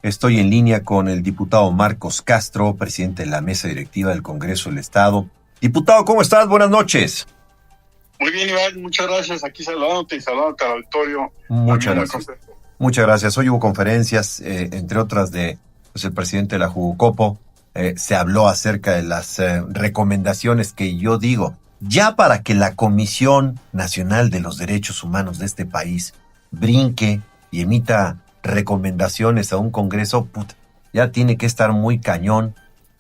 Estoy en línea con el diputado Marcos Castro, presidente de la mesa directiva del Congreso del Estado. Diputado, ¿cómo estás? Buenas noches. Muy bien, Iván, muchas gracias. Aquí saludándote al auditorio. Muchas gracias. Muchas gracias. Hoy hubo conferencias, entre otras de el presidente de la Jugocopo. Se habló acerca de las recomendaciones que yo digo, ya para que la Comisión Nacional de los Derechos Humanos de este país brinque y emita recomendaciones a un Congreso, ya tiene que estar muy cañón.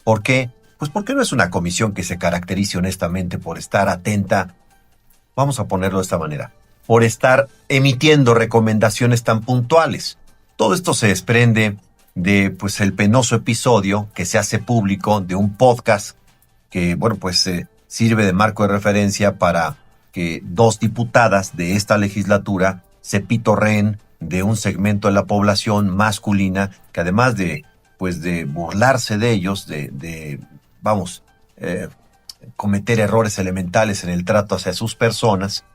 ¿Por qué? Pues porque no es una comisión que se caracterice honestamente por estar atenta, vamos a ponerlo de esta manera, por estar emitiendo recomendaciones tan puntuales. Todo esto se desprende de el penoso episodio que se hace público de un podcast que, sirve de marco de referencia para que dos diputadas de esta legislatura se pitorreen de un segmento de la población masculina que, además de burlarse de ellos, cometer errores elementales en el trato hacia sus personas,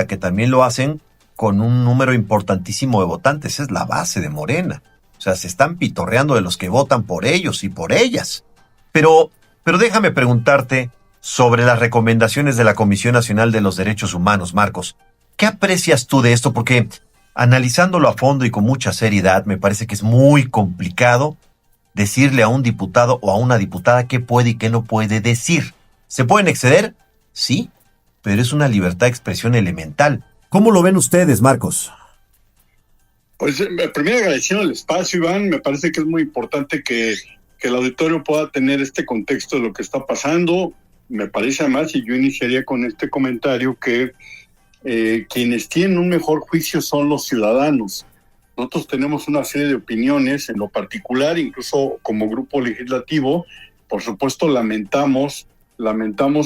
que también lo hacen con un número importantísimo de votantes. Es la base de Morena. O sea, se están pitorreando de los que votan por ellos y por ellas. Pero déjame preguntarte sobre las recomendaciones de la Comisión Nacional de los Derechos Humanos, Marcos. ¿Qué aprecias tú de esto? Porque analizándolo a fondo y con mucha seriedad, me parece que es muy complicado decirle a un diputado o a una diputada qué puede y qué no puede decir. ¿Se pueden exceder? Sí, pero es una libertad de expresión elemental. ¿Cómo lo ven ustedes, Marcos? Pues primero agradeciendo el espacio, Iván. Me parece que es muy importante que el auditorio pueda tener este contexto de lo que está pasando. Me parece además, y yo iniciaría con este comentario, que quienes tienen un mejor juicio son los ciudadanos. Nosotros tenemos una serie de opiniones en lo particular, incluso como grupo legislativo. Por supuesto, lamentamos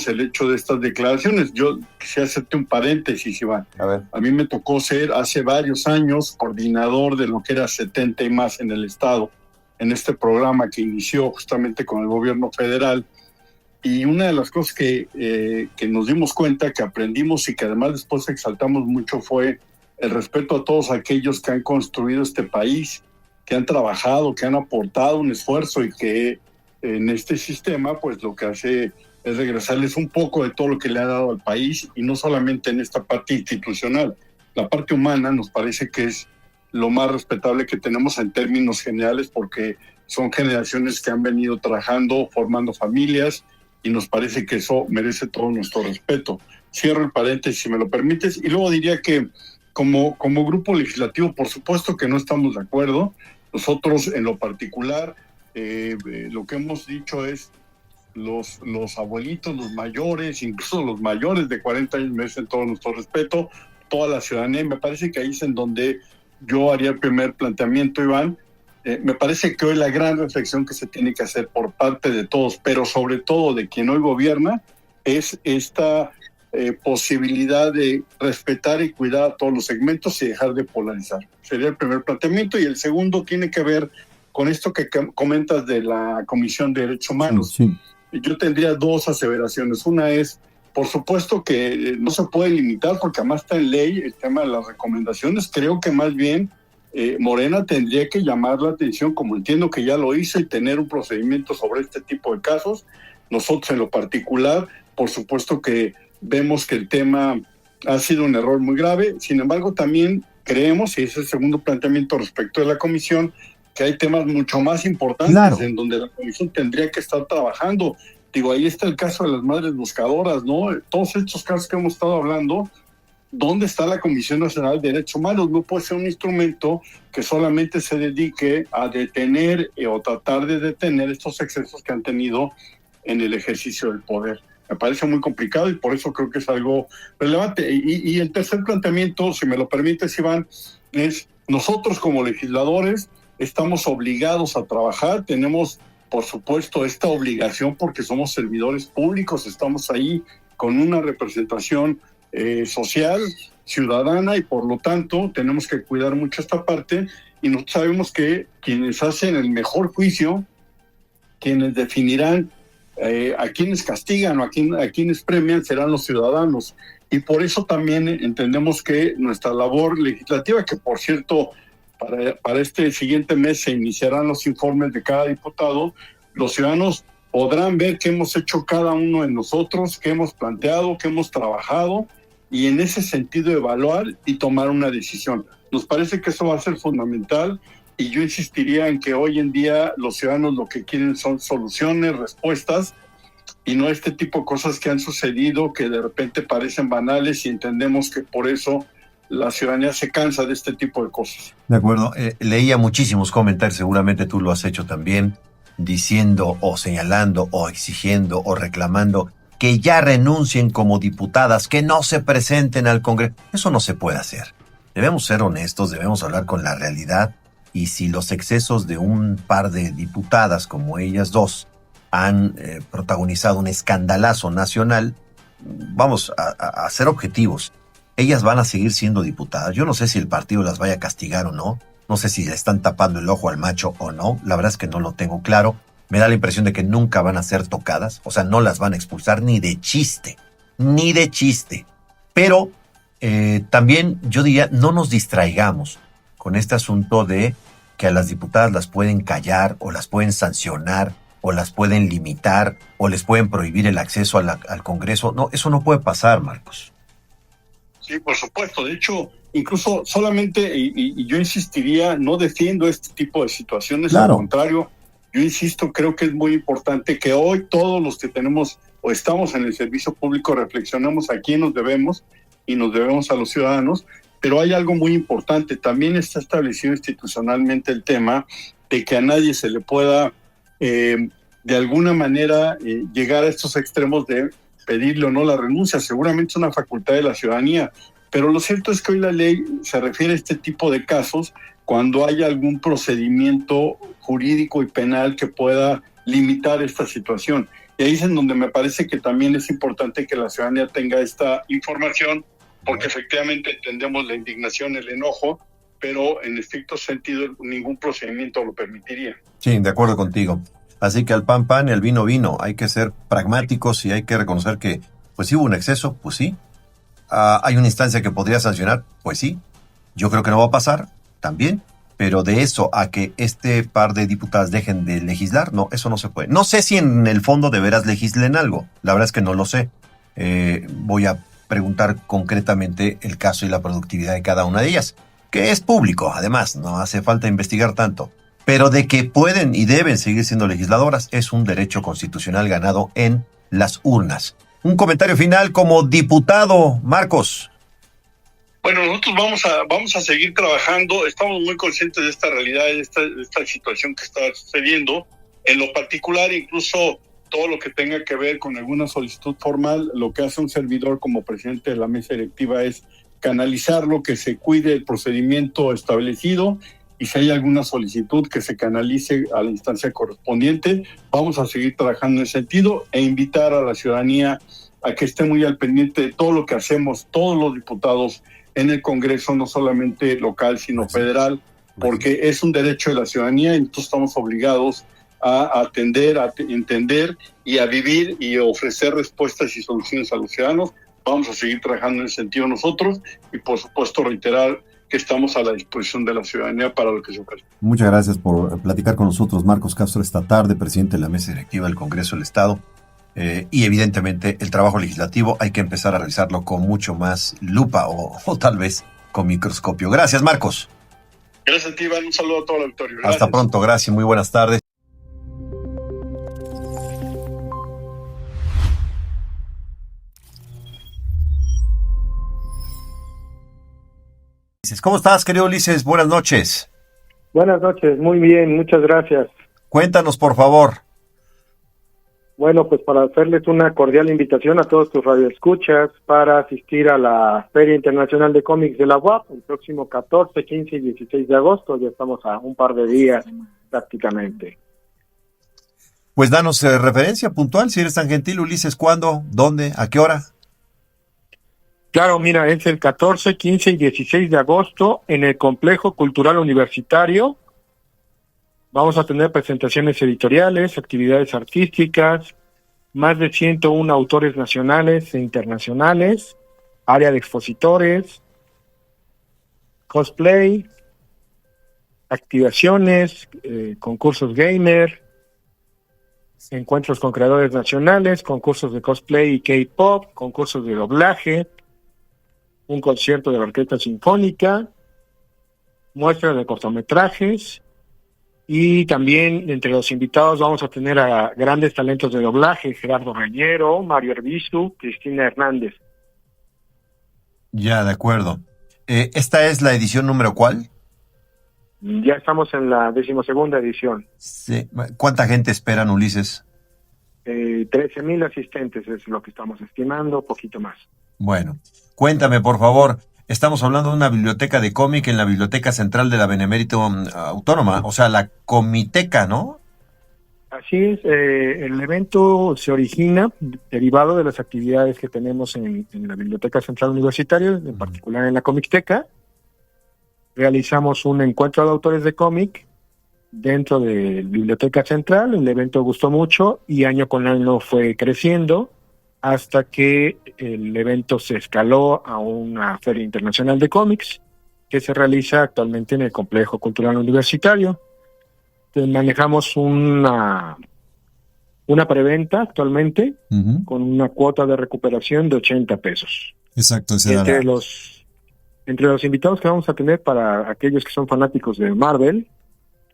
el hecho de estas declaraciones. Yo quisiera hacerte un paréntesis, Iván. A mí me tocó ser hace varios años coordinador de lo que era 70 y más en el Estado, en este programa que inició justamente con el gobierno federal. Y una de las cosas que nos dimos cuenta, que aprendimos y que además después exaltamos mucho, fue el respeto a todos aquellos que han construido este país, que han trabajado, que han aportado un esfuerzo y que en este sistema pues lo que hace es regresarles un poco de todo lo que le ha dado al país, y no solamente en esta parte institucional. La parte humana nos parece que es lo más respetable que tenemos en términos generales, porque son generaciones que han venido trabajando, formando familias, y nos parece que eso merece todo nuestro respeto. Cierro el paréntesis, si me lo permites, y luego diría que como grupo legislativo, por supuesto que no estamos de acuerdo. Nosotros, en lo particular, lo que hemos dicho es los abuelitos, los mayores, incluso los mayores de 40 años merecen todo nuestro respeto, toda la ciudadanía. Me parece que ahí es en donde yo haría el primer planteamiento, Iván. Me parece que hoy la gran reflexión que se tiene que hacer por parte de todos, pero sobre todo de quien hoy gobierna, es esta posibilidad de respetar y cuidar a todos los segmentos y dejar de polarizar. Sería el primer planteamiento. Y el segundo tiene que ver con esto que comentas de la Comisión de Derechos Humanos. Sí. Yo tendría dos aseveraciones. Una es, por supuesto que no se puede limitar, porque además está en ley el tema de las recomendaciones. Creo que más bien Morena tendría que llamar la atención, como entiendo que ya lo hizo, y tener un procedimiento sobre este tipo de casos. Nosotros en lo particular, por supuesto que vemos que el tema ha sido un error muy grave. Sin embargo, también creemos, y ese es el segundo planteamiento respecto de la comisión, que hay temas mucho más importantes en donde la comisión tendría que estar trabajando. Digo, ahí está el caso de las madres buscadoras, ¿no? Todos estos casos que hemos estado hablando, ¿dónde está la Comisión Nacional de Derechos Humanos? No puede ser un instrumento que solamente se dedique a detener o tratar de detener estos excesos que han tenido en el ejercicio del poder. Me parece muy complicado y por eso creo que es algo relevante. Y el tercer planteamiento, si me lo permites, Iván, es nosotros como legisladores estamos obligados a trabajar. Tenemos, por supuesto, esta obligación porque somos servidores públicos, estamos ahí con una representación social, ciudadana, y por lo tanto tenemos que cuidar mucho esta parte. Y nosotros sabemos que quienes hacen el mejor juicio, quienes definirán a quienes castigan o a quienes premian, serán los ciudadanos. Y por eso también entendemos que nuestra labor legislativa, que por cierto para este siguiente mes se iniciarán los informes de cada diputado. Los ciudadanos podrán ver qué hemos hecho cada uno de nosotros, qué hemos planteado, qué hemos trabajado, y en ese sentido evaluar y tomar una decisión. Nos parece que eso va a ser fundamental, y yo insistiría en que hoy en día los ciudadanos lo que quieren son soluciones, respuestas, y no este tipo de cosas que han sucedido que de repente parecen banales, y entendemos que por eso la ciudadanía se cansa de este tipo de cosas. De acuerdo. Leía muchísimos comentarios, seguramente tú lo has hecho también, diciendo o señalando o exigiendo o reclamando que ya renuncien como diputadas, que no se presenten al Congreso. Eso no se puede hacer. Debemos ser honestos, debemos hablar con la realidad, y si los excesos de un par de diputadas como ellas dos han protagonizado un escandalazo nacional, vamos a ser objetivos. Ellas van a seguir siendo diputadas. Yo no sé si el partido las vaya a castigar o no. No sé si le están tapando el ojo al macho o no. La verdad es que no lo tengo claro. Me da la impresión de que nunca van a ser tocadas. O sea, no las van a expulsar ni de chiste. Ni de chiste. Pero también yo diría, no nos distraigamos con este asunto de que a las diputadas las pueden callar o las pueden sancionar o las pueden limitar o les pueden prohibir el acceso al Congreso. No, eso no puede pasar, Marcos. Sí, por supuesto. De hecho, incluso solamente, y yo insistiría, no defiendo este tipo de situaciones. Claro. Al contrario, yo insisto, creo que es muy importante que hoy todos los que tenemos o estamos en el servicio público reflexionemos a quién nos debemos, y nos debemos a los ciudadanos. Pero hay algo muy importante. También está establecido institucionalmente el tema de que a nadie se le pueda, de alguna manera, llegar a estos extremos de pedirle o no la renuncia. Seguramente es una facultad de la ciudadanía, pero lo cierto es que hoy la ley se refiere a este tipo de casos cuando hay algún procedimiento jurídico y penal que pueda limitar esta situación. Y ahí es en donde me parece que también es importante que la ciudadanía tenga esta información, porque efectivamente entendemos la indignación, el enojo, pero en estricto sentido ningún procedimiento lo permitiría. Sí, de acuerdo contigo. Así que al pan, pan y al vino, vino. Hay que ser pragmáticos y hay que reconocer que, pues sí hubo un exceso, pues sí. Hay una instancia que podría sancionar, pues sí. Yo creo que no va a pasar, también. Pero de eso a que este par de diputadas dejen de legislar, no, eso no se puede. No sé si en el fondo de veras legislen algo. La verdad es que no lo sé. Voy a preguntar concretamente el caso y la productividad de cada una de ellas, que es público, además, no hace falta investigar tanto. Pero de que pueden y deben seguir siendo legisladoras es un derecho constitucional ganado en las urnas. Un comentario final como diputado, Marcos. Bueno, nosotros vamos a seguir trabajando. Estamos muy conscientes de esta realidad, de esta situación que está sucediendo. En lo particular, incluso todo lo que tenga que ver con alguna solicitud formal, lo que hace un servidor como presidente de la mesa directiva es canalizarlo, que se cuide el procedimiento establecido, y si hay alguna solicitud que se canalice a la instancia correspondiente. Vamos a seguir trabajando en ese sentido e invitar a la ciudadanía a que esté muy al pendiente de todo lo que hacemos todos los diputados en el Congreso, no solamente local, sino federal, porque es un derecho de la ciudadanía y nosotros estamos obligados a atender, a entender y a vivir y ofrecer respuestas y soluciones a los ciudadanos. Vamos a seguir trabajando en ese sentido nosotros y, por supuesto, reiterar que estamos a la disposición de la ciudadanía para lo que se ofrezca. Muchas gracias por platicar con nosotros, Marcos Castro, esta tarde, presidente de la mesa directiva del Congreso del Estado. Y evidentemente el trabajo legislativo hay que empezar a realizarlo con mucho más lupa o tal vez con microscopio. Gracias, Marcos. Gracias a ti, Iván. Un saludo a todo el auditorio. Gracias. Hasta pronto, gracias. Muy buenas tardes. ¿Cómo estás, querido Ulises? Buenas noches. Buenas noches, muy bien, muchas gracias. Cuéntanos, por favor. Bueno, pues para hacerles una cordial invitación a todos tus radioescuchas para asistir a la Feria Internacional de Cómics de la UAP el próximo 14, 15 y 16 de agosto. Ya estamos a un par de días prácticamente. Pues danos referencia puntual, si eres tan gentil, Ulises. ¿Cuándo? ¿Dónde? ¿A qué hora? Claro, mira, es el 14, 15 y 16 de agosto en el Complejo Cultural Universitario. Vamos a tener presentaciones editoriales, actividades artísticas, más de 101 autores nacionales e internacionales, área de expositores, cosplay, activaciones, concursos gamer, encuentros con creadores nacionales, concursos de cosplay y K-pop, concursos de doblaje, un concierto de la Orquesta Sinfónica, muestras de cortometrajes, y también entre los invitados vamos a tener a grandes talentos de doblaje: Gerardo Reñero, Mario Arbizu, Cristina Hernández. Ya, de acuerdo. ¿Esta es la edición número cuál? Ya estamos en la 12ª edición. Sí. ¿Cuánta gente esperan, Ulises? 13,000 asistentes es lo que estamos estimando, poquito más. Bueno, cuéntame, por favor. Estamos hablando de una biblioteca de cómic en la Biblioteca Central de la Benemérito Autónoma, o sea, la Comiteca, ¿no? Así es, el evento se origina derivado de las actividades que tenemos en la Biblioteca Central Universitaria, en particular en la Comicteca. Realizamos un encuentro de autores de cómic dentro de la Biblioteca Central. El evento gustó mucho y año con año fue creciendo hasta que el evento se escaló a una feria internacional de cómics que se realiza actualmente en el Complejo Cultural Universitario. Entonces, manejamos una preventa actualmente con una cuota de recuperación de 80 pesos. Exacto. Entre los invitados que vamos a tener, para aquellos que son fanáticos de Marvel,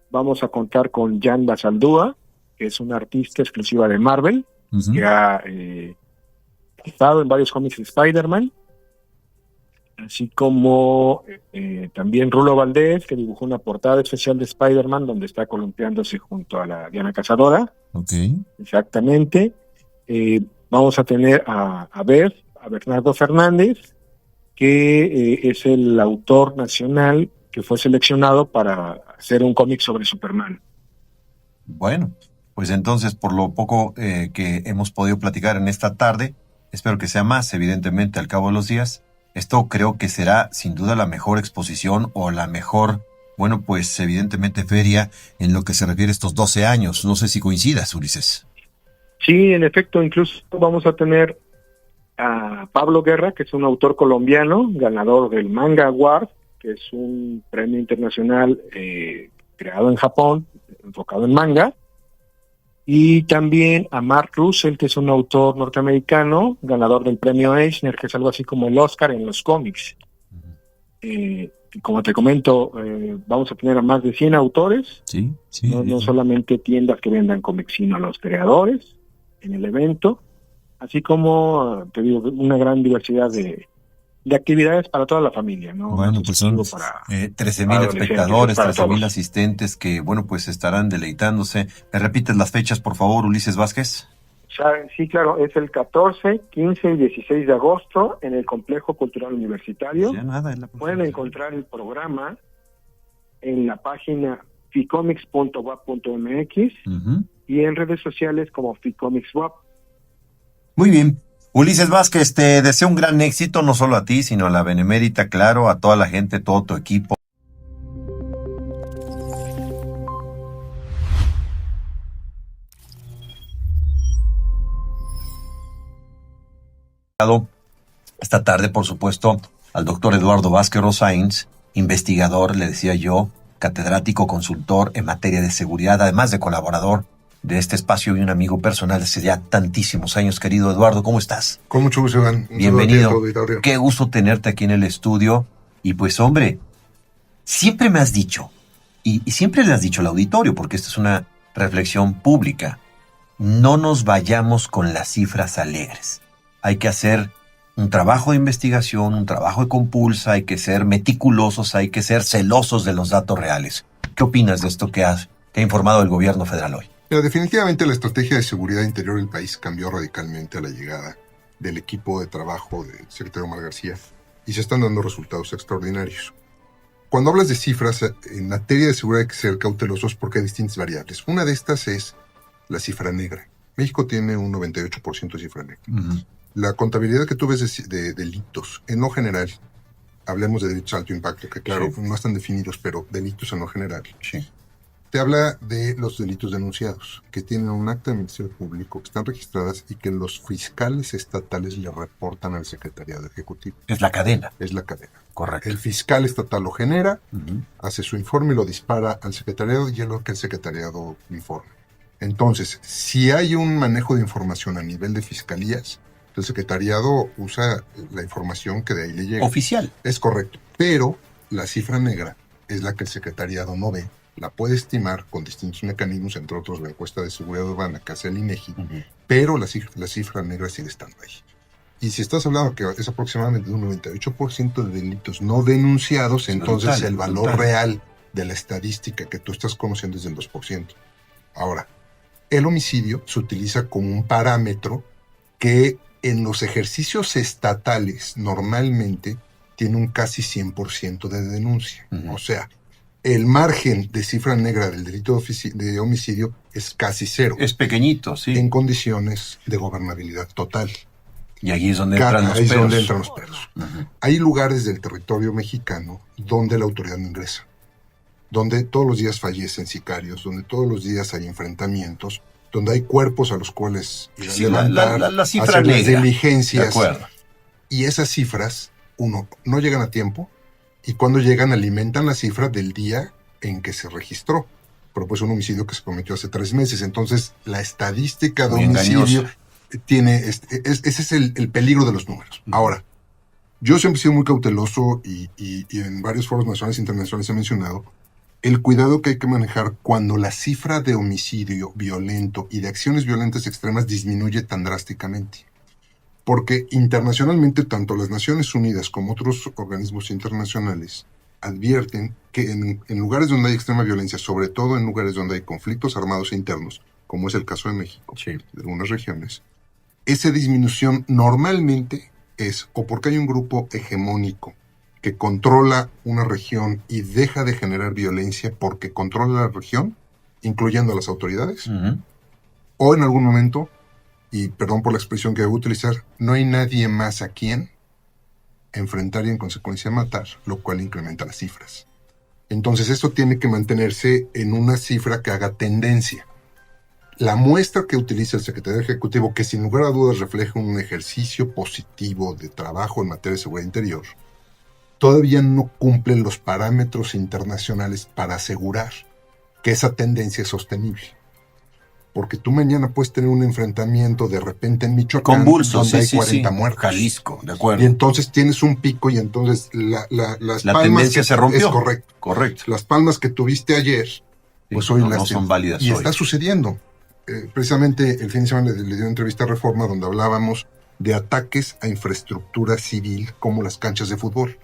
vamos a contar con Jan Basaldúa, que es una artista exclusiva de Marvel, que ha estado en varios cómics de Spider-Man, así como también Rulo Valdés, que dibujó una portada especial de Spider-Man donde está columpiándose junto a la Diana Cazadora. Okay. Exactamente. Vamos a tener a Bernardo Fernández, que es el autor nacional que fue seleccionado para hacer un cómic sobre Superman. Bueno, pues entonces, por lo poco que hemos podido platicar en esta tarde, espero que sea más, evidentemente, al cabo de los días. Esto creo que será sin duda la mejor exposición o la mejor, bueno, pues evidentemente feria en lo que se refiere a estos 12 años. No sé si coincidas, Ulises. Sí, en efecto, incluso vamos a tener a Pablo Guerra, que es un autor colombiano, ganador del Manga Award, que es un premio internacional creado en Japón, enfocado en manga. Y también a Mark Russell, que es un autor norteamericano, ganador del premio Eisner, que es algo así como el Oscar en los cómics. Como te comento, vamos a tener a más de 100 autores, no solamente tiendas que vendan cómics, sino a los creadores en el evento, así como, te digo, una gran diversidad de actividades para toda la familia, ¿no? Bueno, pues son 13,000 espectadores, 13,000 asistentes que, bueno, pues estarán deleitándose. ¿Me repites las fechas, por favor, Ulises Vázquez? Sí, claro, es el 14, 15 y 16 de agosto en el Complejo Cultural Universitario. Pueden encontrar el programa en la página ficomics.wap.mx y en redes sociales como ficomicswap. Muy bien. Ulises Vázquez, te deseo un gran éxito, no solo a ti, sino a la Benemérita, claro, a toda la gente, todo tu equipo. Esta tarde, por supuesto, al doctor Eduardo Vázquez Rosains, investigador, le decía yo, catedrático, consultor en materia de seguridad, además de colaborador de este espacio y un amigo personal desde ya tantísimos años. Querido Eduardo, ¿cómo estás? Con mucho gusto, Iván. Bienvenido. Qué gusto tenerte aquí en el estudio. Y pues, hombre, siempre me has dicho, y siempre le has dicho al auditorio, porque esta es una reflexión pública, no nos vayamos con las cifras alegres. Hay que hacer un trabajo de investigación, un trabajo de compulsa, hay que ser meticulosos, hay que ser celosos de los datos reales. ¿Qué opinas de esto que ha informado el gobierno federal hoy? Pero definitivamente la estrategia de seguridad interior del país cambió radicalmente a la llegada del equipo de trabajo del secretario Omar García y se están dando resultados extraordinarios. Cuando hablas de cifras, en materia de seguridad hay que ser cautelosos porque hay distintas variables. Una de estas es la cifra negra. México tiene un 98% de cifra negra. La contabilidad que tú ves de delitos, en lo general, hablemos de delitos de alto impacto, que claro, no están definidos, pero delitos en lo general. te habla de los delitos denunciados, que tienen un acta de Ministerio Público, que están registradas y que los fiscales estatales le reportan al Secretariado Ejecutivo. Es la cadena. Es la cadena. Correcto. El fiscal estatal lo genera, hace su informe y lo dispara al secretariado y es lo que el secretariado informa. Entonces, si hay un manejo de información a nivel de fiscalías, el secretariado usa la información que de ahí le llega. Oficial. Es correcto, pero la cifra negra es la que el secretariado no ve, la puede estimar con distintos mecanismos, entre otros la encuesta de seguridad urbana que hace el INEGI, pero la cifra negra sigue estando ahí. Y si estás hablando que es aproximadamente un 98% de delitos no denunciados, entonces brutal, el valor brutal. real de la estadística que tú estás conociendo es del 2%. Ahora, el homicidio se utiliza como un parámetro que en los ejercicios estatales normalmente tiene un casi 100% de denuncia. O sea, el margen de cifra negra del delito de homicidio es casi cero. Es pequeñito, sí. En condiciones de gobernabilidad total. Y ahí es donde entran los Ahí es peros. donde entran los peros. Hay lugares del territorio mexicano donde la autoridad no ingresa, donde todos los días fallecen sicarios, donde todos los días hay enfrentamientos, donde hay cuerpos a los cuales ir a Sí, levantar, la cifra hacer las negra. diligencias. De acuerdo. Y esas cifras, uno, no llegan a tiempo, y cuando llegan alimentan la cifra del día en que se registró. Pero pues un homicidio que se cometió hace 3 meses. Entonces, la estadística de Muy homicidio engañosa. tiene, ese es el peligro de los números. Ahora, yo siempre he sido muy cauteloso y en varios foros nacionales e internacionales he mencionado el cuidado que hay que manejar cuando la cifra de homicidio violento y de acciones violentas extremas disminuye tan drásticamente. Porque internacionalmente tanto las Naciones Unidas como otros organismos internacionales advierten que en lugares donde hay extrema violencia, sobre todo en lugares donde hay conflictos armados e internos, como es el caso de México, Sí. de algunas regiones, esa disminución normalmente es o porque hay un grupo hegemónico que controla una región y deja de generar violencia porque controla la región, incluyendo a las autoridades, o en algún momento, y perdón por la expresión que voy a utilizar, no hay nadie más a quien enfrentar y en consecuencia matar, lo cual incrementa las cifras. Entonces esto tiene que mantenerse en una cifra que haga tendencia. La muestra que utiliza el secretario ejecutivo, que sin lugar a dudas refleja un ejercicio positivo de trabajo en materia de seguridad interior, todavía no cumple los parámetros internacionales para asegurar que esa tendencia es sostenible. Porque tú mañana puedes tener un enfrentamiento de repente en Michoacán Convulso, donde hay sí, 40 sí. muertos. Jalisco, de Y acuerdo. entonces tienes un pico y entonces las La palmas tendencia se rompió. Es correcto. Correcto. Las palmas que tuviste ayer, pues hoy no, las no son válidas y hoy. está sucediendo. Precisamente el fin de semana le dio una entrevista a Reforma donde hablábamos de ataques a infraestructura civil como las canchas de fútbol.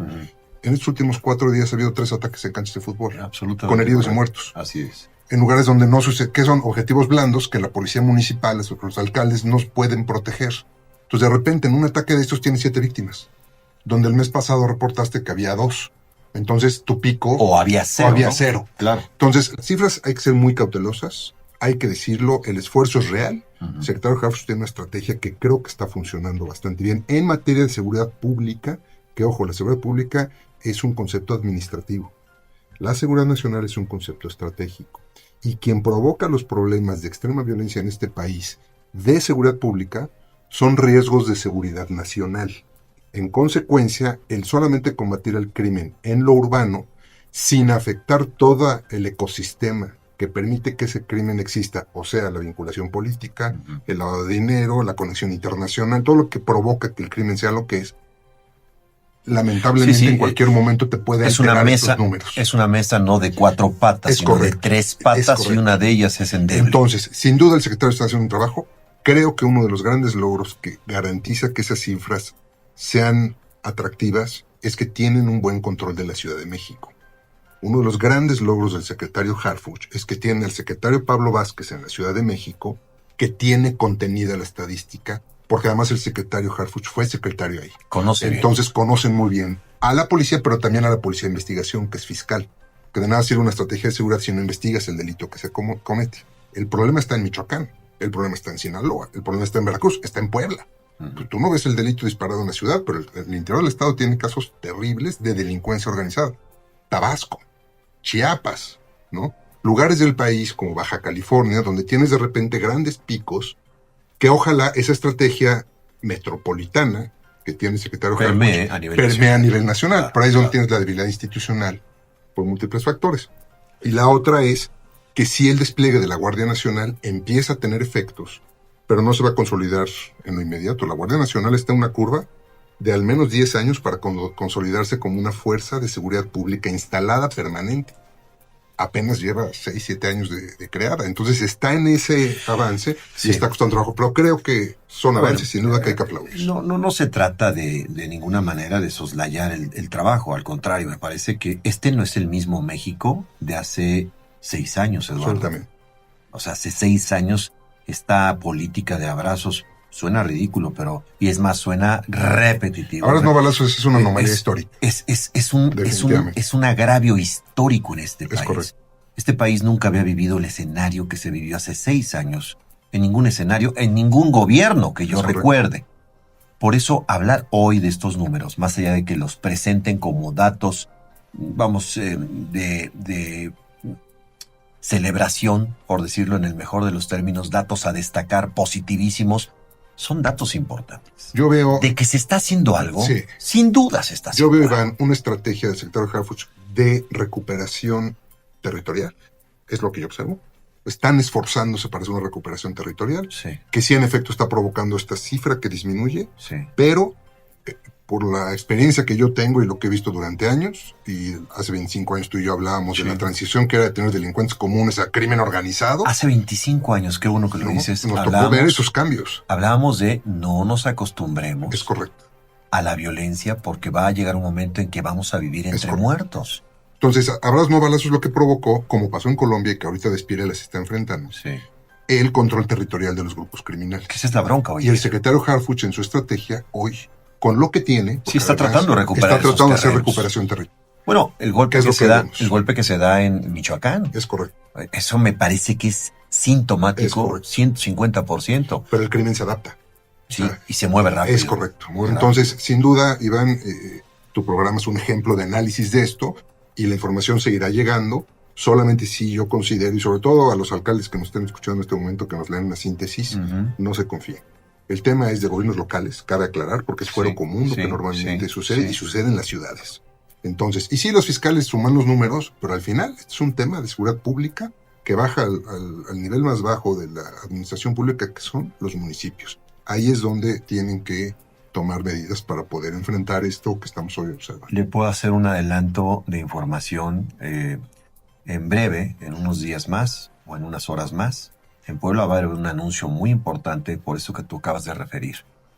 En estos últimos 4 días ha habido 3 ataques en canchas de fútbol, Absolutamente. con heridos y correcto. muertos. Así es. En lugares donde no sucede, que son objetivos blandos que la policía municipal, los alcaldes nos pueden proteger. Entonces de repente en un ataque de estos tienes 7 víctimas, donde el mes pasado reportaste que había 2. Entonces tu pico... O había cero. o había ¿no? 0. Claro. Entonces, las cifras hay que ser muy cautelosas, hay que decirlo, el esfuerzo es real. El secretario Harfuch tiene una estrategia que creo que está funcionando bastante bien en materia de seguridad pública, que ojo, la seguridad pública es un concepto administrativo. La seguridad nacional es un concepto estratégico. Y quien provoca los problemas de extrema violencia en este país de seguridad pública son riesgos de seguridad nacional. En consecuencia, el solamente combatir el crimen en lo urbano, sin afectar todo el ecosistema que permite que ese crimen exista, o sea, la vinculación política, el lavado de dinero, la conexión internacional, todo lo que provoca que el crimen sea lo que es, lamentablemente Sí, sí, en cualquier momento te puede Es una alterar mesa, estos números. es una mesa no de 4 patas, Es sino correcto. de 3 Es patas y correcto. una de ellas es endeble. Entonces, sin duda el secretario está haciendo un trabajo. Creo que uno de los grandes logros que garantiza que esas cifras sean atractivas es que tienen un buen control de la Ciudad de México. Uno de los grandes logros del secretario Harfuch es que tiene al secretario Pablo Vázquez en la Ciudad de México, que tiene contenida la estadística, porque además el secretario Harfuch fue secretario ahí. Conoce bien. Entonces conocen muy bien a la policía, pero también a la policía de investigación, que es fiscal. Que de nada sirve una estrategia de seguridad si no investigas el delito que se comete. El problema está en Michoacán, el problema está en Sinaloa, el problema está en Veracruz, está en Puebla. Tú no ves el delito disparado en la ciudad, pero el interior del estado tiene casos terribles de delincuencia organizada. Tabasco, Chiapas, ¿no? lugares del país como Baja California, donde tienes de repente grandes picos, que ojalá esa estrategia metropolitana que tiene el secretario permee a nivel nacional. Por ahí es donde tienes la debilidad institucional por múltiples factores. Y la otra es que si el despliegue de la Guardia Nacional empieza a tener efectos, pero no se va a consolidar en lo inmediato. La Guardia Nacional está en una curva de al menos 10 años para consolidarse como una fuerza de seguridad pública instalada permanente. Apenas lleva 6, 7 años de creada. Entonces está en ese avance y está costando trabajo. Pero creo que son avances, sin duda que hay que aplaudir. No se trata de ninguna manera de soslayar el trabajo. Al contrario, me parece que este no es el mismo México de hace 6 años, Eduardo. Absolutamente. O sea, hace 6 años esta política de abrazos suena ridículo, pero, y es más, suena repetitivo. Ahora no balazos, es una anomalía histórica. Es un agravio histórico en este país. Correcto. Este país nunca había vivido el escenario que se vivió hace 6 años. En ningún escenario, en ningún gobierno que yo recuerde. Por eso, hablar hoy de estos números, más allá de que los presenten como datos, de celebración, por decirlo en el mejor de los términos, datos a destacar, positivísimos, son datos importantes. Yo veo... De que se está haciendo algo, sí. Sin duda se está haciendo algo. Yo veo, algo. Iván, una estrategia del secretario Harfuch de recuperación territorial. Es lo que yo observo. Están esforzándose para hacer una recuperación territorial, Sí. que sí en efecto está provocando esta cifra que disminuye, Sí. pero por la experiencia que yo tengo y lo que he visto durante años, y hace 25 años tú y yo hablábamos Sí. de la transición que era de tener delincuentes comunes a crimen organizado. Hace 25 años, qué bueno que lo dices. Nos tocó ver esos cambios. Hablábamos de no nos acostumbremos Es correcto. a la violencia porque va a llegar un momento en que vamos a vivir entre muertos. Entonces, abrazos no balazos lo que provocó, como pasó en Colombia y que ahorita Despiérela se está enfrentando, Sí. el control territorial de los grupos criminales. Que esa es la bronca hoy. Y el secretario Harfuch en su estrategia hoy, con lo que tiene, Sí, está tratando de recuperar está tratando de hacer terrenos. recuperación territorial. Bueno, el golpe Es que lo se que da, vemos. el golpe que se da en Michoacán. Es correcto. Eso me parece que es sintomático, 150%. Pero el crimen se adapta. Sí, y se mueve rápido. Es correcto. Entonces, sin duda, Iván, tu programa es un ejemplo de análisis de esto y la información seguirá llegando. Solamente si yo considero, y sobre todo a los alcaldes que nos estén escuchando en este momento, que nos lean una síntesis, no se confíen. El tema es de gobiernos locales, cabe aclarar, porque es fuero común lo que normalmente sucede y sucede en las ciudades. Entonces, y sí, los fiscales suman los números, pero al final este es un tema de seguridad pública que baja al nivel más bajo de la administración pública, que son los municipios. Ahí es donde tienen que tomar medidas para poder enfrentar esto que estamos hoy observando. Le puedo hacer un adelanto de información en breve, en unos días más o en unas horas más. En Puebla va a haber un anuncio muy importante por eso que tú acabas de referir.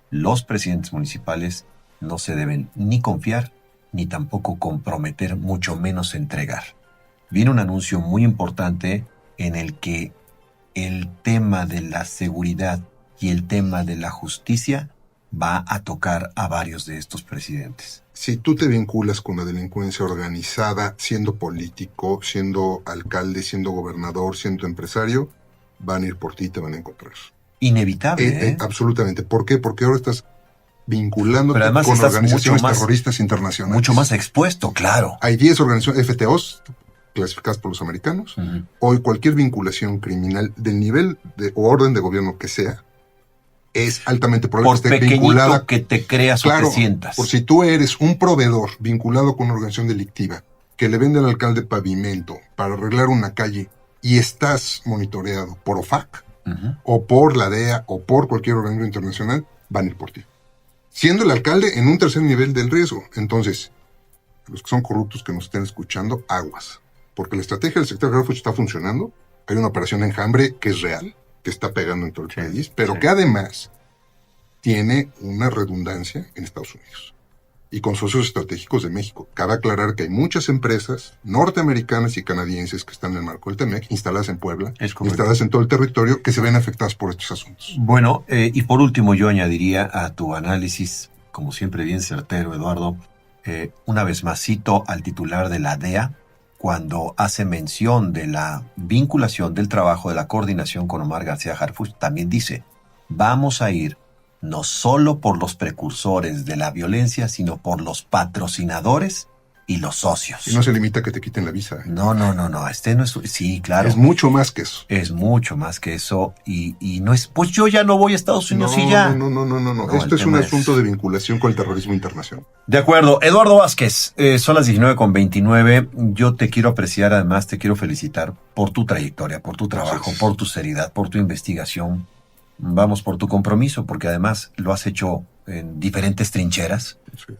Los presidentes municipales no se deben ni confiar ni tampoco comprometer, mucho menos entregar. Viene un anuncio muy importante en el que el tema de la seguridad y el tema de la justicia va a tocar a varios de estos presidentes. Si tú te vinculas con la delincuencia organizada, siendo político, siendo alcalde, siendo gobernador, siendo empresario, van a ir por ti y te van a encontrar. Inevitable, Absolutamente. ¿Por qué? Porque ahora estás vinculándote con estás organizaciones terroristas internacionales. Mucho más expuesto, claro. Hay 10 organizaciones FTOs clasificadas por los americanos. Hoy cualquier vinculación criminal del nivel o orden de gobierno que sea, es altamente probable que esté vinculada. Que te creas o te sientas. Por si tú eres un proveedor vinculado con una organización delictiva que le vende al alcalde pavimento para arreglar una calle y estás monitoreado por OFAC o por la DEA o por cualquier organismo internacional, van a ir por ti. Siendo el alcalde en un tercer nivel del riesgo. Entonces, los que son corruptos que nos estén escuchando, aguas. Porque la estrategia del sector Harfuch está funcionando. Hay una operación Enjambre que es real, que está pegando en todo el país, pero que además tiene una redundancia en Estados Unidos y con socios estratégicos de México. Cabe aclarar que hay muchas empresas norteamericanas y canadienses que están en el marco del TEMEC, instaladas en Puebla, instaladas en todo el territorio, que se ven afectadas por estos asuntos. Bueno, y por último yo añadiría a tu análisis, como siempre bien certero, Eduardo, una vez más cito al titular de la DEA, cuando hace mención de la vinculación del trabajo de la coordinación con Omar García Harfuch, también dice, vamos a ir no solo por los precursores de la violencia, sino por los patrocinadores y los socios. Y no se limita a que te quiten la visa. No, este no es, sí, claro. Es mucho más que eso. Es mucho más que eso y no es, pues yo ya no voy a Estados Unidos y ya. No. Esto es un asunto de vinculación con el terrorismo internacional. De acuerdo. Eduardo Vázquez, son las 19:29. Yo te quiero apreciar, además te quiero felicitar por tu trayectoria, por tu trabajo, por tu seriedad, por tu investigación. Vamos, por tu compromiso, porque además lo has hecho en diferentes trincheras. Sí.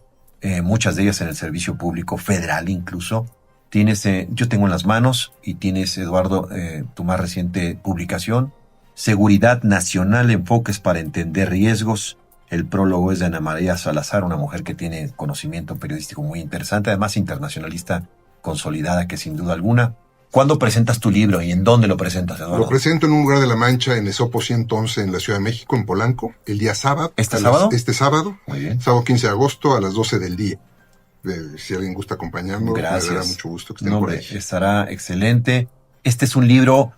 Muchas de ellas en el servicio público federal incluso. Tienes, yo tengo en las manos, y tienes, Eduardo, tu más reciente publicación, Seguridad Nacional, enfoques para entender riesgos. El prólogo es de Ana María Salazar, una mujer que tiene conocimiento periodístico muy interesante, además internacionalista consolidada, que sin duda alguna. ¿Cuándo presentas tu libro y en dónde lo presentas, Eduardo? Lo presento en un lugar de La Mancha, en Esopo 111, en la Ciudad de México, en Polanco, el día sábado. ¿Este sábado? Este sábado. Muy bien. Sábado 15 de agosto a las 12 del día. Si alguien gusta acompañarnos, Gracias. me dará mucho gusto que estén por ahí. Estará excelente. Este es un libro,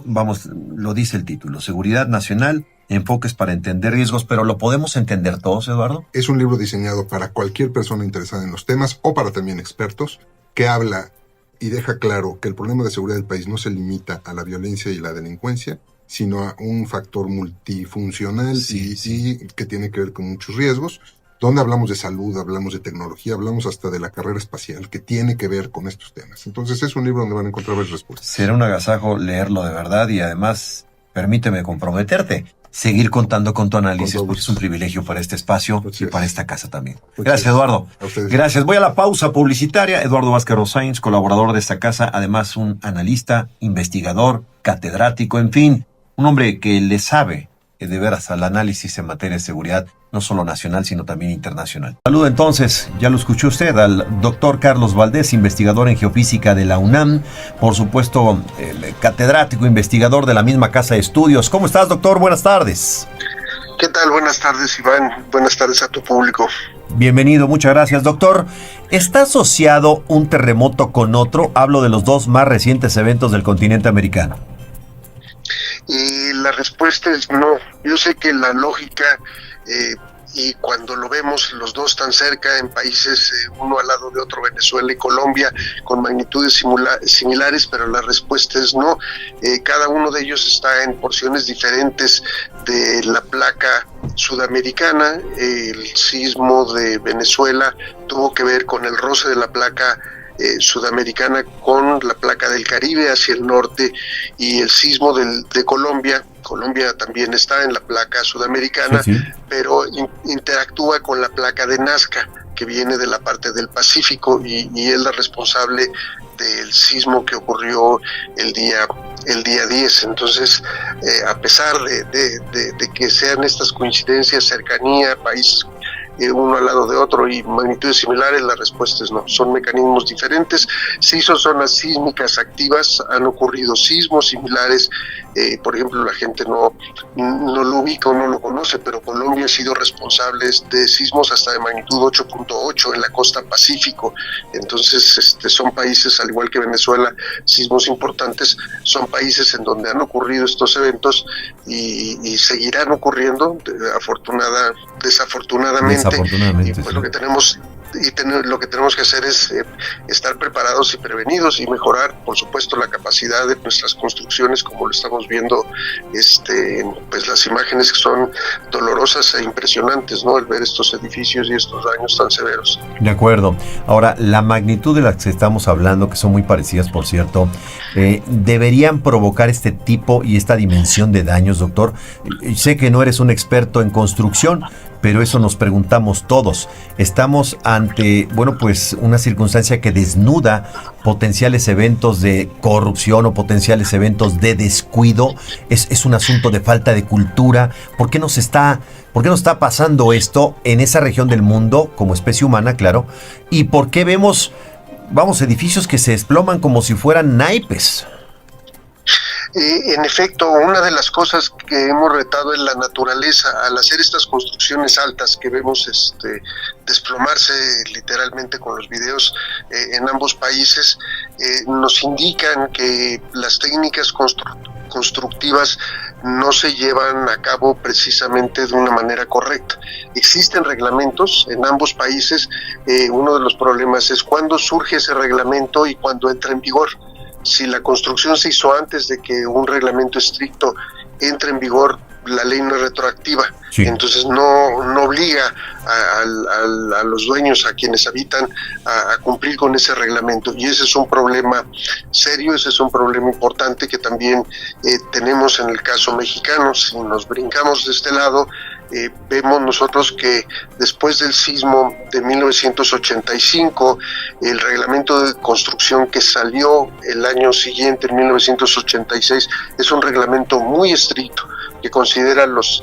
vamos, lo dice el título, Seguridad Nacional, enfoques para entender riesgos, pero ¿lo podemos entender todos, Eduardo? Es un libro diseñado para cualquier persona interesada en los temas o para también expertos, que habla y deja claro que el problema de seguridad del país no se limita a la violencia y la delincuencia, sino a un factor multifuncional y que tiene que ver con muchos riesgos, donde hablamos de salud, hablamos de tecnología, hablamos hasta de la carrera espacial, que tiene que ver con estos temas. Entonces es un libro donde van a encontrar varias respuestas. Será un agasajo leerlo de verdad y además, permíteme comprometerte, seguir contando con tu análisis, porque es un privilegio para este espacio y para esta casa también. Gracias, Eduardo. A ustedes. Gracias. Voy a la pausa publicitaria. Eduardo Vázquez Rosáins, colaborador de esta casa, además un analista, investigador, catedrático, en fin, un hombre que le sabe de veras al análisis en materia de seguridad, no solo nacional, sino también internacional. Saludo entonces, ya lo escuchó usted, al doctor Carlos Valdés, investigador en geofísica de la UNAM, por supuesto, catedrático, investigador de la misma casa de estudios. ¿Cómo estás, doctor? Buenas tardes. ¿Qué tal? Buenas tardes, Iván. Buenas tardes a tu público. Bienvenido, muchas gracias, doctor. ¿Está asociado un terremoto con otro? Hablo de los dos más recientes eventos del continente americano. Y la respuesta es no. Yo sé que la lógica, y cuando lo vemos los dos tan cerca en países uno al lado de otro, Venezuela y Colombia, con magnitudes similares, pero la respuesta es no. Cada uno de ellos está en porciones diferentes de la placa sudamericana. El sismo de Venezuela tuvo que ver con el roce de la placa sudamericana con la placa del Caribe hacia el norte, y el sismo de Colombia también está en la placa sudamericana, sí. Pero interactúa con la placa de Nazca, que viene de la parte del Pacífico, y es la responsable del sismo que ocurrió el día 10. Entonces, a pesar de que sean estas coincidencias, cercanía, países uno al lado de otro y magnitudes similares, la respuesta es no. Son mecanismos diferentes. Sí son zonas sísmicas activas, han ocurrido sismos similares. Por ejemplo, la gente no lo ubica o no lo conoce, pero Colombia ha sido responsable de sismos hasta de magnitud 8.8 en la costa Pacífico. Entonces, son países, al igual que Venezuela, sismos importantes, son países en donde han ocurrido estos eventos y seguirán ocurriendo, desafortunadamente. Y pues sí. Lo que tenemos que hacer es estar preparados y prevenidos y mejorar, por supuesto, la capacidad de nuestras construcciones, como lo estamos viendo pues las imágenes que son dolorosas e impresionantes, ¿no? El ver estos edificios y estos daños tan severos. De acuerdo. Ahora, la magnitud de las que estamos hablando, que son muy parecidas, por cierto, ¿deberían provocar este tipo y esta dimensión de daños, doctor? Sé que no eres un experto en construcción, pero eso nos preguntamos todos. Estamos ante, pues una circunstancia que desnuda potenciales eventos de corrupción o potenciales eventos de descuido. Es un asunto de falta de cultura. ¿Por qué nos está pasando esto en esa región del mundo, como especie humana, claro? ¿Y por qué vemos, edificios que se desploman como si fueran naipes? En efecto, una de las cosas que hemos retado en la naturaleza al hacer estas construcciones altas que vemos desplomarse literalmente con los videos en ambos países, nos indican que las técnicas constructivas no se llevan a cabo precisamente de una manera correcta. Existen reglamentos en ambos países, uno de los problemas es cuándo surge ese reglamento y cuándo entra en vigor. Si la construcción se hizo antes de que un reglamento estricto entre en vigor, la ley no es retroactiva, sí. Entonces no obliga a los dueños, a quienes habitan, a cumplir con ese reglamento, y ese es un problema serio, ese es un problema importante que también tenemos en el caso mexicano. Si nos brincamos de este lado, vemos nosotros que después del sismo de 1985, el reglamento de construcción que salió el año siguiente, en 1986, es un reglamento muy estricto que considera los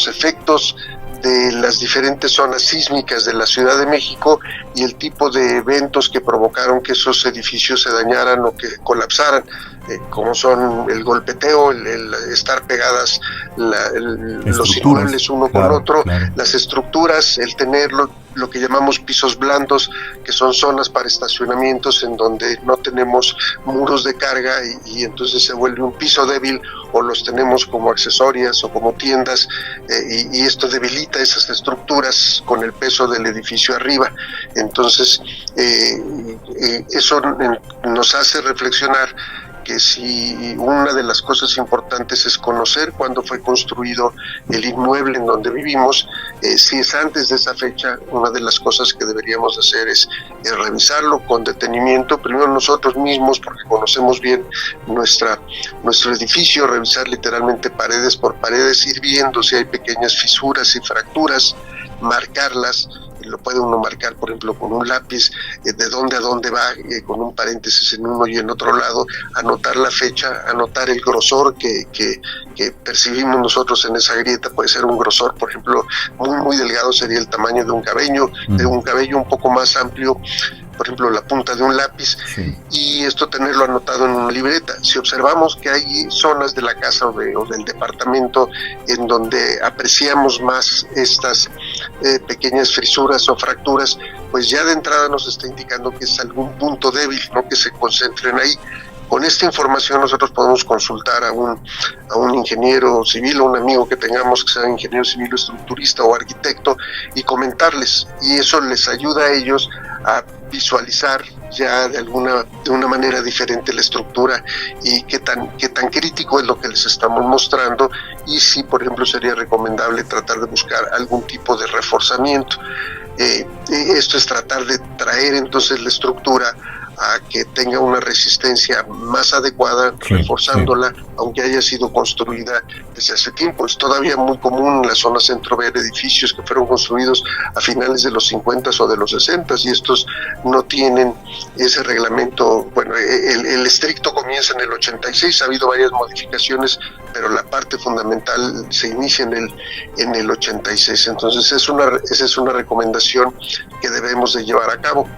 efectos de las diferentes zonas sísmicas de la Ciudad de México y el tipo de eventos que provocaron que esos edificios se dañaran o que colapsaran, como son el golpeteo, el estar pegadas los inmuebles uno con otro, las estructuras, el tener lo que llamamos pisos blandos, que son zonas para estacionamientos en donde no tenemos muros de carga y entonces se vuelve un piso débil, o los tenemos como accesorias o como tiendas, y esto debilita esas estructuras con el peso del edificio arriba. Entonces eso nos hace reflexionar que si una de las cosas importantes es conocer cuándo fue construido el inmueble en donde vivimos, si es antes de esa fecha, una de las cosas que deberíamos hacer es revisarlo con detenimiento, primero nosotros mismos, porque conocemos bien nuestro edificio, revisar literalmente paredes por paredes, ir viendo si hay pequeñas fisuras y fracturas, marcarlas. Lo puede uno marcar, por ejemplo, con un lápiz, de dónde a dónde va, con un paréntesis en uno y en otro lado, anotar la fecha, anotar el grosor que percibimos nosotros en esa grieta. Puede ser un grosor, por ejemplo, muy delgado, sería el tamaño de un cabello, un poco más amplio, por ejemplo, la punta de un lápiz, sí. Y esto tenerlo anotado en una libreta. Si observamos que hay zonas de la casa o del departamento en donde apreciamos más estas pequeñas fisuras o fracturas, pues ya de entrada nos está indicando que es algún punto débil, ¿no?, que se concentren ahí. Con esta información nosotros podemos consultar a un ingeniero civil, o un amigo que tengamos que sea ingeniero civil o estructurista o arquitecto, y comentarles, y eso les ayuda a ellos a visualizar ya de una manera diferente la estructura y qué tan crítico es lo que les estamos mostrando, y si por ejemplo sería recomendable tratar de buscar algún tipo de reforzamiento. Esto es tratar de traer entonces la estructura a que tenga una resistencia más adecuada, sí, reforzándola, sí, aunque haya sido construida desde hace tiempo. Es todavía muy común en la zona centro ver edificios que fueron construidos a finales de los 50 o de los 60 y estos no tienen ese reglamento. Bueno, el estricto comienza en el 86, ha habido varias modificaciones, pero la parte fundamental se inicia en el 86. Entonces esa es una recomendación que debemos de llevar a cabo.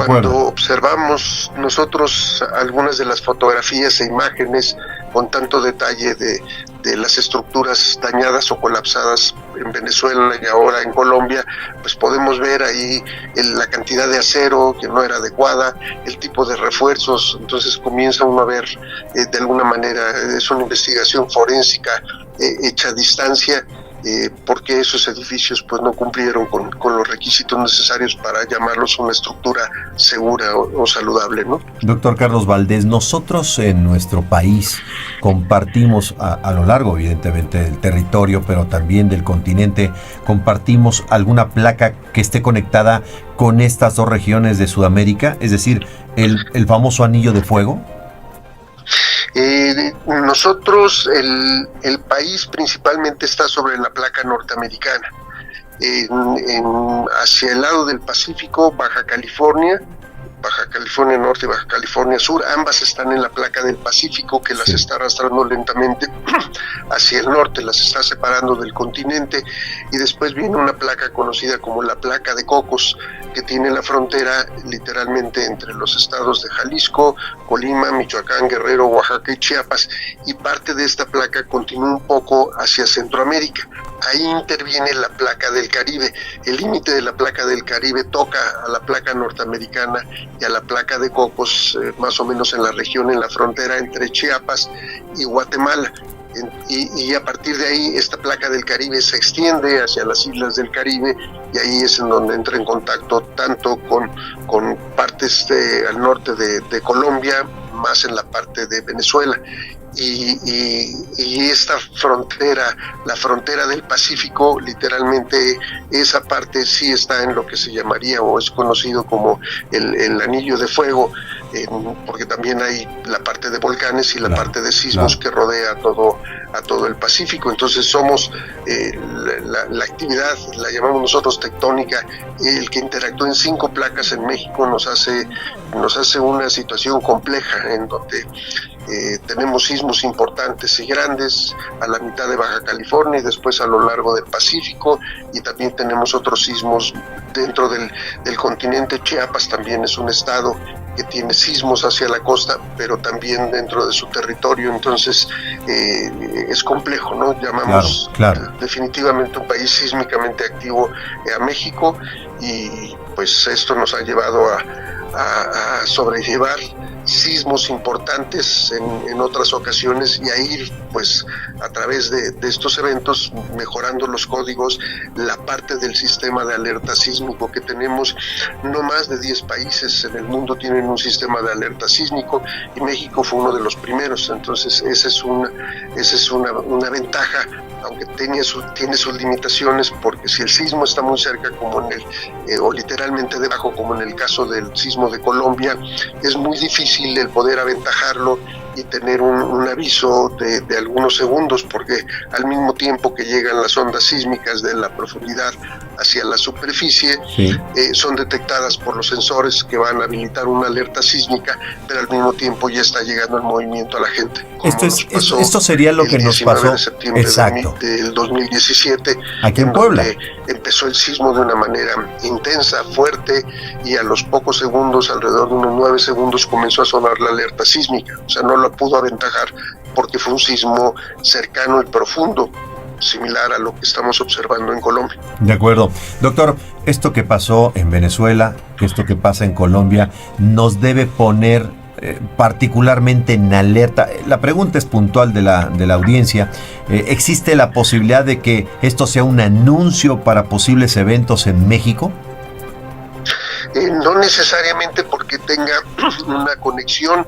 Cuando observamos nosotros algunas de las fotografías e imágenes con tanto detalle de las estructuras dañadas o colapsadas en Venezuela y ahora en Colombia, pues podemos ver ahí la cantidad de acero que no era adecuada, el tipo de refuerzos. Entonces comienza uno a ver de alguna manera, es una investigación forénsica hecha a distancia, porque esos edificios pues no cumplieron con los requisitos necesarios para llamarlos una estructura segura o saludable, ¿no? Doctor Carlos Valdés, nosotros en nuestro país compartimos a lo largo evidentemente del territorio, pero también del continente, compartimos alguna placa que esté conectada con estas dos regiones de Sudamérica, es decir, el famoso anillo de fuego. Nosotros, el país principalmente está sobre la placa norteamericana, hacia el lado del Pacífico, Baja California Norte y Baja California Sur, ambas están en la placa del Pacífico, que las está arrastrando lentamente hacia el norte, las está separando del continente, y después viene una placa conocida como la placa de Cocos, que tiene la frontera literalmente entre los estados de Jalisco, Colima, Michoacán, Guerrero, Oaxaca y Chiapas, y parte de esta placa continúa un poco hacia Centroamérica. ahí interviene la placa del Caribe. El límite de la placa del Caribe toca a la placa norteamericana y a la placa de Cocos, más o menos en la región, en la frontera entre Chiapas y Guatemala. Y a partir de ahí esta placa del Caribe se extiende hacia las islas del Caribe, y ahí es en donde entra en contacto tanto con partes al norte de Colombia, más en la parte de Venezuela. Y esta frontera, la frontera del Pacífico, literalmente esa parte sí está en lo que se llamaría o es conocido como el anillo de fuego, porque también hay la parte de volcanes y la parte de sismos que rodea a todo el Pacífico. Entonces somos la actividad, la llamamos nosotros tectónica, el que interactúa en 5 placas en México nos hace una situación compleja en donde tenemos sismos importantes y grandes a la mitad de Baja California y después a lo largo del Pacífico, y también tenemos otros sismos dentro del continente. Chiapas también es un estado que tiene sismos hacia la costa, pero también dentro de su territorio. Entonces es complejo, ¿no? Llamamos definitivamente un país sísmicamente activo a México, y pues esto nos ha llevado a sobrellevar sismos importantes en otras ocasiones, y a ir pues a través de estos eventos mejorando los códigos, la parte del sistema de alerta sísmico que tenemos. No más de 10 países en el mundo tienen un sistema de alerta sísmico, y México fue uno de los primeros. Entonces esa es una ventaja, aunque tiene sus limitaciones, porque si el sismo está muy cerca, como o literalmente debajo, como en el caso del sismo de Colombia, es muy difícil el poder aventajarlo y tener un aviso de algunos segundos, porque al mismo tiempo que llegan las ondas sísmicas de la profundidad hacia la superficie, son detectadas por los sensores que van a habilitar una alerta sísmica, pero al mismo tiempo ya está llegando el movimiento a la gente. Esto sería lo que nos pasó de septiembre del 2017, aquí en Puebla. Empezó el sismo de una manera intensa, fuerte, y a los pocos segundos, alrededor de unos 9 segundos, comenzó a sonar la alerta sísmica. O sea, no lo pudo aventajar porque fue un sismo cercano y profundo, similar a lo que estamos observando en Colombia. De acuerdo. Doctor, esto que pasó en Venezuela, esto que pasa en Colombia, nos debe poner particularmente en alerta. La pregunta es puntual de la audiencia. ¿Existe la posibilidad de que esto sea un anuncio para posibles eventos en México? No necesariamente porque tenga una conexión.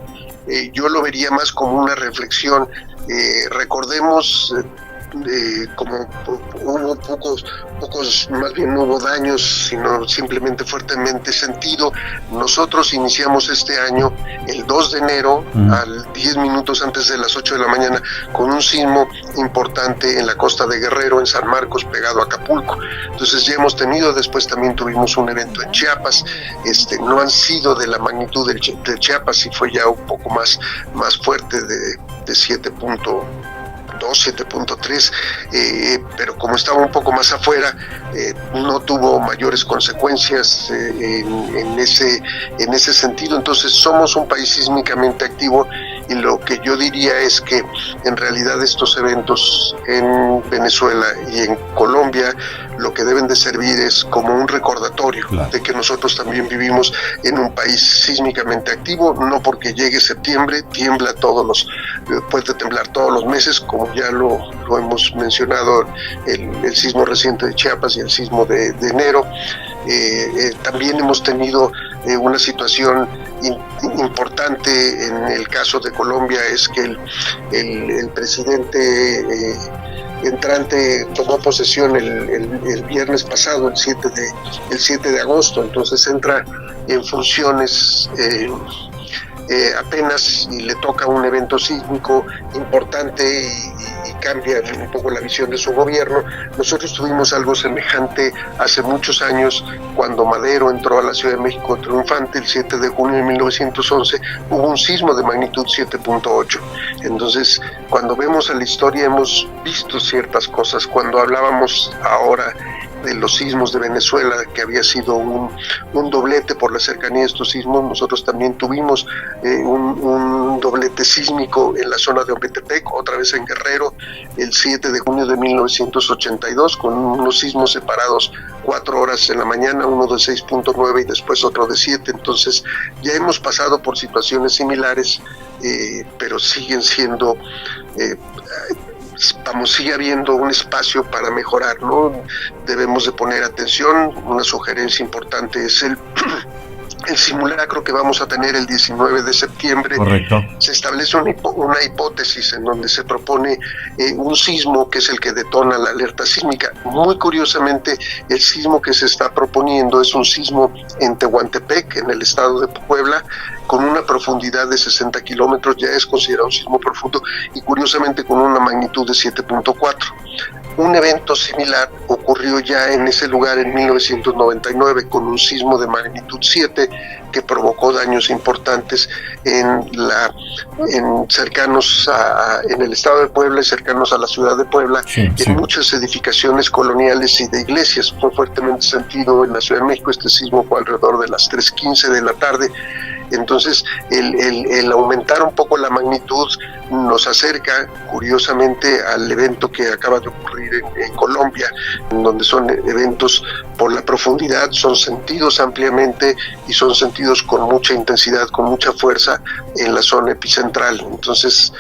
Yo lo vería más como una reflexión. Recordemos como hubo pocos, más bien no hubo daños, sino simplemente fuertemente sentido. Nosotros iniciamos este año el 2 de enero, al 10 minutos antes de las 8 de la mañana, con un sismo importante en la costa de Guerrero, en San Marcos, pegado a Acapulco. Entonces ya hemos tenido, después también tuvimos un evento en Chiapas. No han sido de la magnitud de Chiapas, y fue ya un poco más fuerte, de 7.2, 7.3, pero como estaba un poco más afuera, no tuvo mayores consecuencias en ese sentido. Entonces somos un país sísmicamente activo, y lo que yo diría es que en realidad estos eventos en Venezuela y en Colombia lo que deben de servir es como un recordatorio de que nosotros también vivimos en un país sísmicamente activo. No porque llegue septiembre tiembla puede temblar todos los meses, como ya lo hemos mencionado, el sismo reciente de Chiapas y el sismo de enero. También hemos tenido una situación importante en el caso de Colombia, es que el presidente entrante tomó posesión el viernes pasado, el 7 de agosto, entonces entra en funciones apenas, y le toca un evento sísmico importante y cambia un poco la visión de su gobierno. Nosotros tuvimos algo semejante hace muchos años, cuando Madero entró a la Ciudad de México triunfante el 7 de junio de 1911, hubo un sismo de magnitud 7.8. Entonces, cuando vemos a la historia hemos visto ciertas cosas. Cuando hablábamos ahora de los sismos de Venezuela, que había sido un doblete por la cercanía de estos sismos. Nosotros también tuvimos un doblete sísmico en la zona de Ometepec, otra vez en Guerrero, el 7 de junio de 1982, con unos sismos separados 4 horas en la mañana, uno de 6.9 y después otro de 7. Entonces ya hemos pasado por situaciones similares, pero siguen siendo... sigue habiendo un espacio para mejorar, ¿no? Debemos de poner atención. Una sugerencia importante es el simulacro que vamos a tener el 19 de septiembre. Correcto. Se establece una hipótesis en donde se propone un sismo que es el que detona la alerta sísmica. Muy curiosamente, el sismo que se está proponiendo es un sismo en Tehuantepec, en el estado de Puebla, con una profundidad de 60 kilómetros, ya es considerado un sismo profundo, y curiosamente con una magnitud de 7.4. Un evento similar ocurrió ya en ese lugar en 1999 con un sismo de magnitud 7 que provocó daños importantes en el estado de Puebla y cercanos a la ciudad de Puebla, en muchas edificaciones coloniales y de iglesias. Fue fuertemente sentido en la Ciudad de México. Este sismo fue alrededor de las 3:15 de la tarde. Entonces, el aumentar un poco la magnitud nos acerca, curiosamente, al evento que acaba de ocurrir en Colombia, en donde son eventos por la profundidad, son sentidos ampliamente y son sentidos con mucha intensidad, con mucha fuerza en la zona epicentral. Entonces,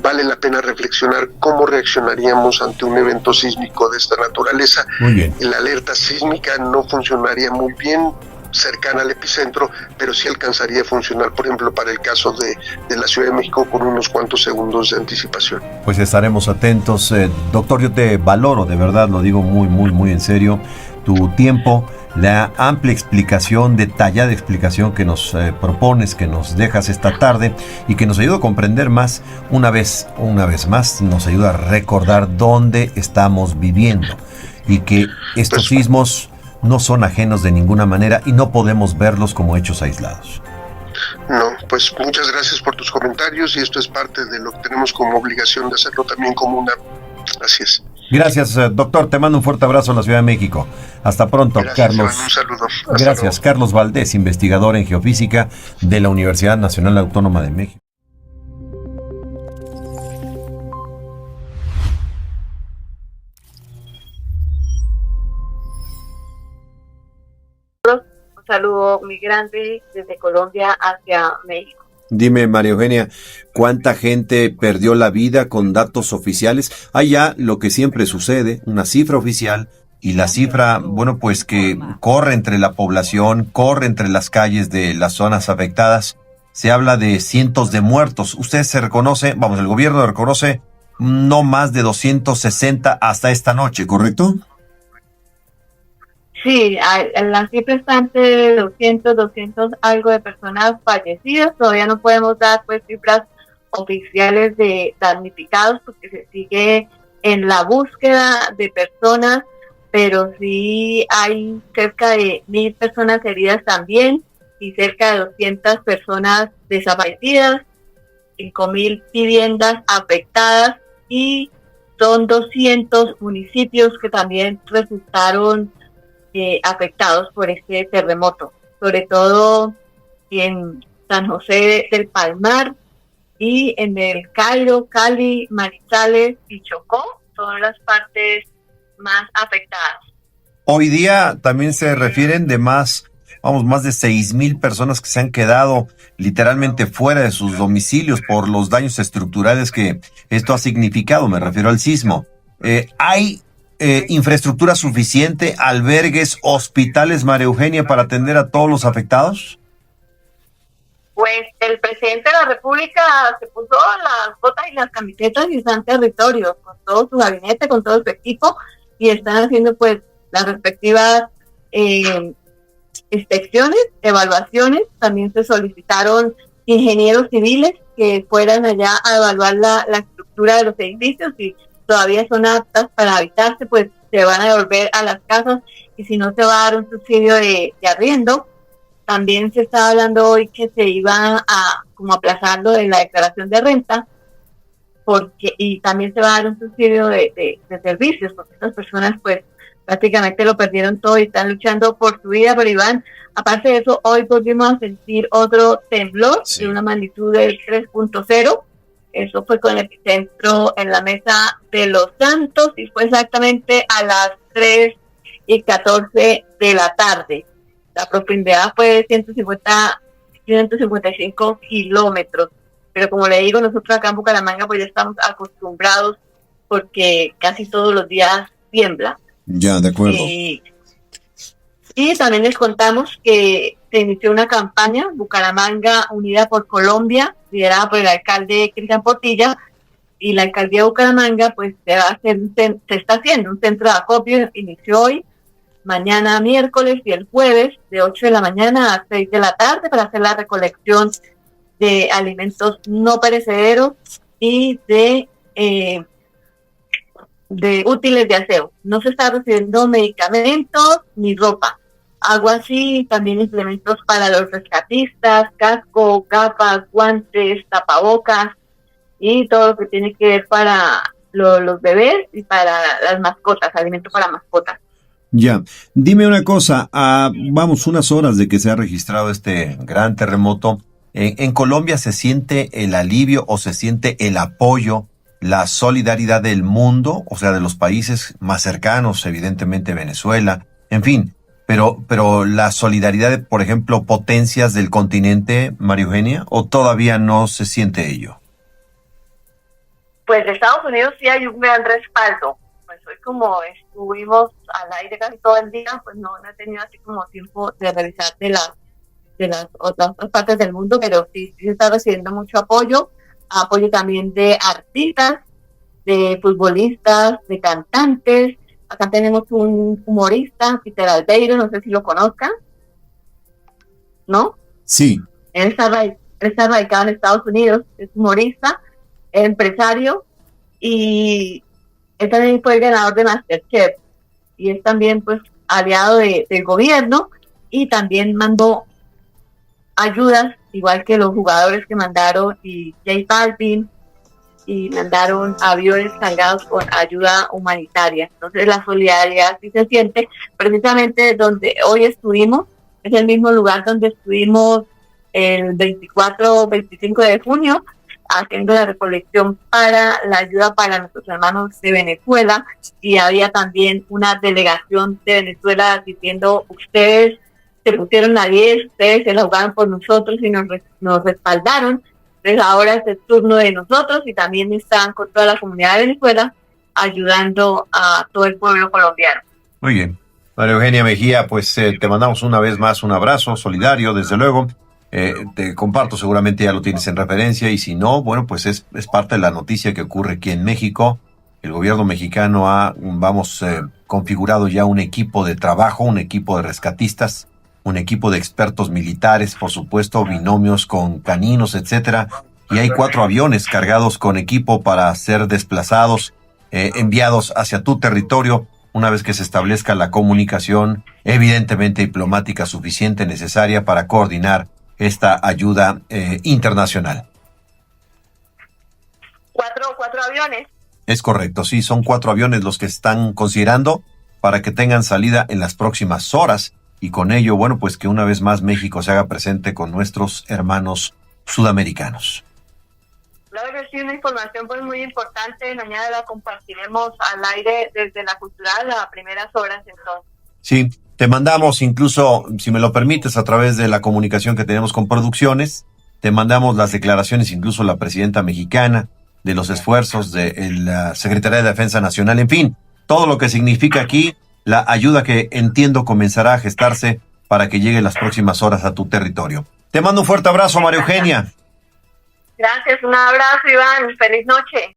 vale la pena reflexionar cómo reaccionaríamos ante un evento sísmico de esta naturaleza. Muy bien. La alerta sísmica no funcionaría muy bien cercana al epicentro, pero sí alcanzaría a funcionar, por ejemplo, para el caso de la Ciudad de México, con unos cuantos segundos de anticipación. Pues estaremos atentos. Doctor, yo te valoro, de verdad, lo digo muy, muy, muy en serio, tu tiempo, la amplia explicación, detallada explicación que nos propones, que nos dejas esta tarde y que nos ayuda a comprender más, una vez más, nos ayuda a recordar dónde estamos viviendo y que estos sismos no son ajenos de ninguna manera y no podemos verlos como hechos aislados. No, pues muchas gracias por tus comentarios, y esto es parte de lo que tenemos como obligación de hacerlo también como una... Así es. Gracias, doctor. Te mando un fuerte abrazo en la Ciudad de México. Hasta pronto, gracias, Carlos. Iván, un saludo. Gracias, luego. Carlos Valdés, investigador en geofísica de la Universidad Nacional Autónoma de México. Un saludo migrante desde Colombia hacia México. Dime, María Eugenia, ¿cuánta gente perdió la vida con datos oficiales? Hay ya lo que siempre sucede, una cifra oficial y la cifra, bueno, pues que corre entre la población, corre entre las calles de las zonas afectadas. Se habla de cientos de muertos. Usted se reconoce, el gobierno reconoce no más de 260 hasta esta noche, ¿correcto? Sí, la cifra está entre 200 algo de personas fallecidas. Todavía no podemos dar pues cifras oficiales de damnificados porque se sigue en la búsqueda de personas, pero sí hay cerca de 1,000 personas heridas también y cerca de 200 personas desaparecidas, 5,000 viviendas afectadas, y son 200 municipios que también resultaron afectados por este terremoto, sobre todo en San José del Palmar y en el Cairo, Cali, Manizales y Chocó, son las partes más afectadas. Hoy día también se refieren de más de 6,000 personas que se han quedado literalmente fuera de sus domicilios por los daños estructurales que esto ha significado. Me refiero al sismo. ¿Hay infraestructura suficiente, albergues, hospitales, María Eugenia, para atender a todos los afectados? Pues el presidente de la República se puso las botas y las camisetas y está en territorio, con todo su gabinete, con todo su equipo, y están haciendo pues las respectivas inspecciones, evaluaciones. También se solicitaron ingenieros civiles que fueran allá a evaluar la estructura de los edificios, y todavía son aptas para habitarse, pues se van a devolver a las casas, y si no se va a dar un subsidio de arriendo. También se estaba hablando hoy que se iba a como aplazarlo de la declaración de renta, y también se va a dar un subsidio de servicios, porque estas personas pues prácticamente lo perdieron todo y están luchando por su vida. Pero Iván, aparte de eso, hoy volvimos a sentir otro temblor de una magnitud del 3.0. Eso fue con el epicentro en la Mesa de los Santos y fue exactamente a las 3:14 de la tarde. La profundidad fue de 155 kilómetros. Pero como le digo, nosotros acá en Bucaramanga pues ya estamos acostumbrados porque casi todos los días tiembla. Ya, de acuerdo. Y también les contamos que se inició una campaña, Bucaramanga Unida por Colombia, liderada por el alcalde Cristian Portilla, y la alcaldía de Bucaramanga pues se está haciendo un centro de acopio. Inició hoy, mañana miércoles y el jueves de 8 de la mañana a 6 de la tarde para hacer la recolección de alimentos no perecederos y de útiles de aseo. No se está recibiendo medicamentos ni ropa. Algo así, también implementos para los rescatistas, casco, gafas, guantes, tapabocas y todo lo que tiene que ver para los bebés y para las mascotas, alimentos para mascotas. Ya, dime una cosa, vamos unas horas de que se ha registrado este gran terremoto. ¿En Colombia se siente el alivio o se siente el apoyo, la solidaridad del mundo, o sea, de los países más cercanos, evidentemente Venezuela, en fin, pero la solidaridad de, por ejemplo, potencias del continente, María Eugenia, o todavía no se siente ello? Pues de Estados Unidos sí hay un gran respaldo. Pues hoy como estuvimos al aire casi todo el día, pues no he tenido así como tiempo de revisar de las otras partes del mundo, pero sí se está recibiendo mucho apoyo también de artistas, de futbolistas, de cantantes. Acá tenemos un humorista, Peter Albeiro, no sé si lo conozcan, ¿no? Sí. Él está radicado en Estados Unidos, es humorista, es empresario y él también fue el ganador de MasterChef y es también pues aliado del gobierno y también mandó ayudas, igual que los jugadores que mandaron y J Balvin, y mandaron aviones cargados con ayuda humanitaria. Entonces la solidaridad sí se siente. Precisamente donde hoy estuvimos, es el mismo lugar donde estuvimos el 24-25 de junio, haciendo la recolección para la ayuda para nuestros hermanos de Venezuela, y había también una delegación de Venezuela diciendo: ustedes se pusieron la 10, ustedes se la jugaron por nosotros y nos respaldaron. Entonces ahora es el turno de nosotros y también están con toda la comunidad de Venezuela ayudando a todo el pueblo colombiano. Muy bien. María Eugenia Mejía, pues te mandamos una vez más un abrazo solidario, desde luego. Te comparto, seguramente ya lo tienes en referencia, y si no, bueno, pues es parte de la noticia que ocurre aquí en México. El gobierno mexicano ha, configurado ya un equipo de trabajo, un equipo de rescatistas, un equipo de expertos militares, por supuesto, binomios con caninos, etcétera, y hay 4 aviones cargados con equipo para ser desplazados, enviados hacia tu territorio, una vez que se establezca la comunicación, evidentemente diplomática suficiente, necesaria para coordinar esta ayuda internacional. ¿Cuatro aviones? Es correcto, sí, son 4 aviones los que están considerando para que tengan salida en las próximas horas, y con ello, bueno, pues que una vez más México se haga presente con nuestros hermanos sudamericanos. Claro que sí, una información pues muy importante. Mañana la compartiremos al aire desde la cultural a primeras horas entonces. Sí, te mandamos incluso, si me lo permites, a través de la comunicación que tenemos con producciones, te mandamos las declaraciones, incluso la presidenta mexicana, de los esfuerzos de la Secretaría de Defensa Nacional, en fin, todo lo que significa aquí la ayuda que entiendo comenzará a gestarse para que llegue en las próximas horas a tu territorio. Te mando un fuerte abrazo, María Eugenia. Gracias, un abrazo, Iván. Feliz noche.